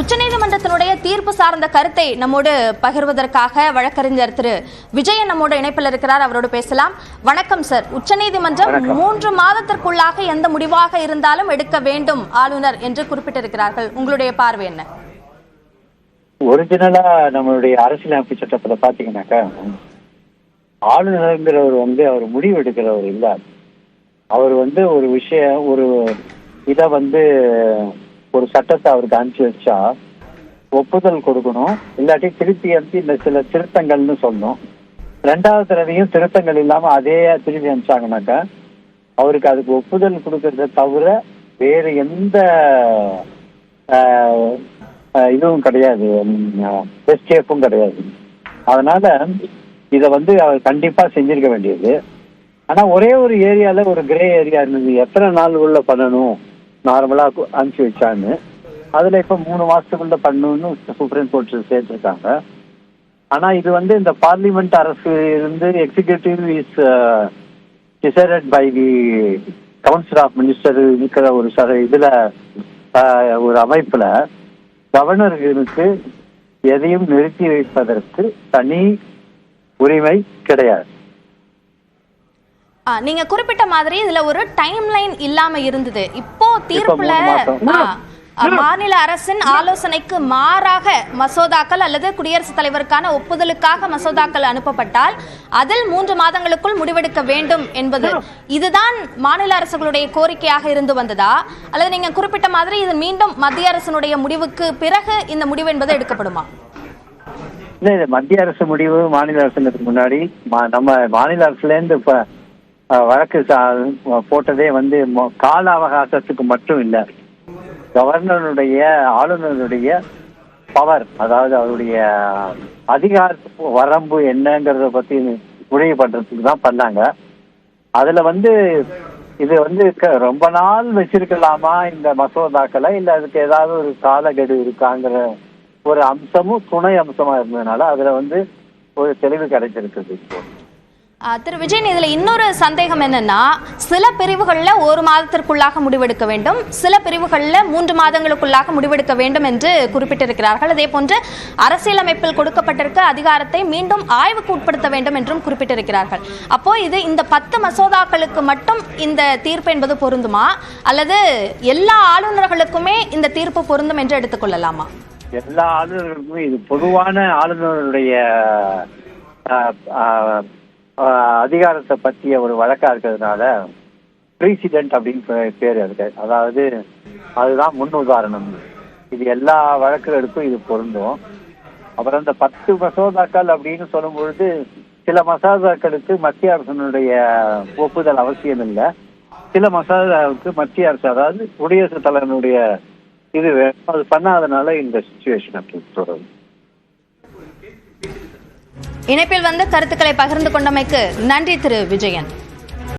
உச்சநீதிமன்றத்தினுடைய தீர்ப்பு சார்ந்த கருத்தை நம்மோடு பகிர்வதற்காக வழக்கறிஞர் திரு விஜயன் நம்மோடு இணைப்பில் இருக்கிறார். அவரோடு பேசலாம். வணக்கம் சார். உச்சநீதிமன்றம் 3 மாதத்திற்குள்ளாக எந்த முடிவாக இருந்தாலும் எடுக்க வேண்டும் ஆளுநர் என்று குறிப்பிட்டிருக்கிறார்கள். உங்களுடைய பார்வை என்ன? ஒரிஜினலா நம்மளுடைய அரசியலமைப்பு சட்டத்துல பாத்தீங்கன்னாக்கா, ஆளுநர்ங்கிறவர் அவர் முடிவு எடுக்கிறவர் இல்ல. அவர் ஒரு விஷயம், ஒரு இதை ஒரு சட்டத்தை அவருக்கு அனுப்பிச்சு வச்சா ஒப்புதல் கொடுக்கணும், இல்லாட்டி திருப்பி அனுப்பி இந்த சில திருத்தங்கள்னு சொல்லணும். 2வது தடவையும் திருத்தங்கள் இல்லாம அதே திருப்பி அனுப்பிச்சாங்கன்னாக்கா அவருக்கு அதுக்கு ஒப்புதல் கொடுக்கறத தவிர வேறு எந்த இதுவும் கிடையாது, எஸ்கேப்பும் கிடையாது. அதனால இதை அவர் கண்டிப்பா செஞ்சிருக்க வேண்டியது. ஆனா ஒரே ஒரு ஏரியால ஒரு கிரே ஏரியா இருந்தது, எத்தனை நாள் உள்ள பண்ணணும் நார்மலா அனுப்பிச்சு வச்சான்னு. அதுல இப்ப 3 மாசத்துக்குள்ள பண்ணணும்னு சுப்ரீம் கோர்ட் சேர்த்திருக்காங்க. ஆனா இது இந்த பார்லிமெண்ட் அரசு இருந்து executive is decided by the council of minister இருக்கிற ஒரு இதுல ஒரு அமைப்புல கவர்னருக்கு எதையும் நிறுத்தி வைப்பதற்கு தனி உரிமை கிடையாது. நீங்க குறிப்பிட்ட மாதிரி இதுல ஒரு டைம் லைன் இல்லாம இருந்தது. இப்போ தீர்ப்புல மாநில அரசின் ஆலோசனைக்கு மாறாக மசோதாக்கள் அல்லது குடியரசுத் தலைவருக்கான ஒப்புதலுக்காக மசோதாக்கள் அனுப்பப்பட்டால் அதில் 3 மாதங்களுக்குள் முடிவெடுக்க வேண்டும் என்பது இதுதான் மாநில அரசுகளுடைய கோரிக்கையாக இருந்து வந்ததா, அல்லது நீங்க குறிப்பிட்ட மாதிரி இது மீண்டும் மத்திய அரசினுடைய முடிவுக்கு பிறகு இந்த முடிவு என்பது எடுக்கப்படுமா? இல்ல, இது மத்திய அரசு முடிவு. மாநில அரசுக்கு முன்னாடி நம்ம மாநில அரசுல இருந்து இப்ப வழக்கு போட்டதே கால அவகாசத்துக்கு மட்டும் இல்ல, கவர்னருடைய ஆளுநருடைய பவர், அதாவது அவருடைய அதிகார வரம்பு என்னங்கிறத பத்தி முடிவு பண்றதுக்கு தான் பண்ணாங்க. அதுல இது ரொம்ப நாள் வச்சிருக்கலாமா இந்த மசோதாக்களை, இல்ல அதுக்கு ஏதாவது ஒரு காலக்கெடு இருக்காங்கிற ஒரு அம்சமும் துணை அம்சமா இருந்ததுனால அதுல ஒரு தெளிவு கிடைச்சிருக்குது. திரு விஜயன், இதுல இன்னொரு சந்தேகம் என்னன்னா, சில பிரிவுகள்ல 1 மாதத்திற்குள்ளாக முடிவெடுக்க வேண்டும், சில பிரிவுகள்ல 3 மாதங்களுக்குள்ளாக முடிவெடுக்க வேண்டும் என்று குறிப்பிட்டிருக்கிறார்கள். அதே போன்று அரசியலமைப்பில் கொடுக்கப்பட்டிருக்க அதிகாரத்தை மீண்டும் ஆய்வுக்கு உட்படுத்த வேண்டும் என்றும் குறிப்பிட்டிருக்கிறார்கள். அப்போ இது இந்த 10 மசோதாக்களுக்கு மட்டும் இந்த தீர்ப்பு என்பது பொருந்துமா, அல்லது எல்லா ஆளுநர்களுக்குமே இந்த தீர்ப்பு பொருந்தும் என்று எடுத்துக்கொள்ளலாமா? எல்லா ஆளுநர்களுக்குமே இது பொதுவான ஆளுநருடைய அதிகாரத்தை பற்றிய ஒரு வழக்கா இருக்கிறதுனால பிரசிடென்ட் அப்படின்னு பேர் இருக்கு. அதாவது அதுதான் முன் உதாரணம். இது எல்லா வழக்குகளுக்கும் இது பொருந்தும். அப்புறம் இந்த 10 மசோதாக்கள் அப்படின்னு சொல்லும் பொழுது சில மசோதாக்களுக்கு மத்திய அரசினுடைய ஒப்புதல் அவசியம் இல்லை, சில மசோதாவுக்கு மத்திய அரசு, அதாவது குடியரசுத் தலைவனுடைய இது அது பண்ணாதனால இந்த சிச்சுவேஷன் அப்படி தொடரும். இணைப்பில் கருத்துக்களை பகிர்ந்து கொண்டமைக்கு நன்றி திரு விஜயன்.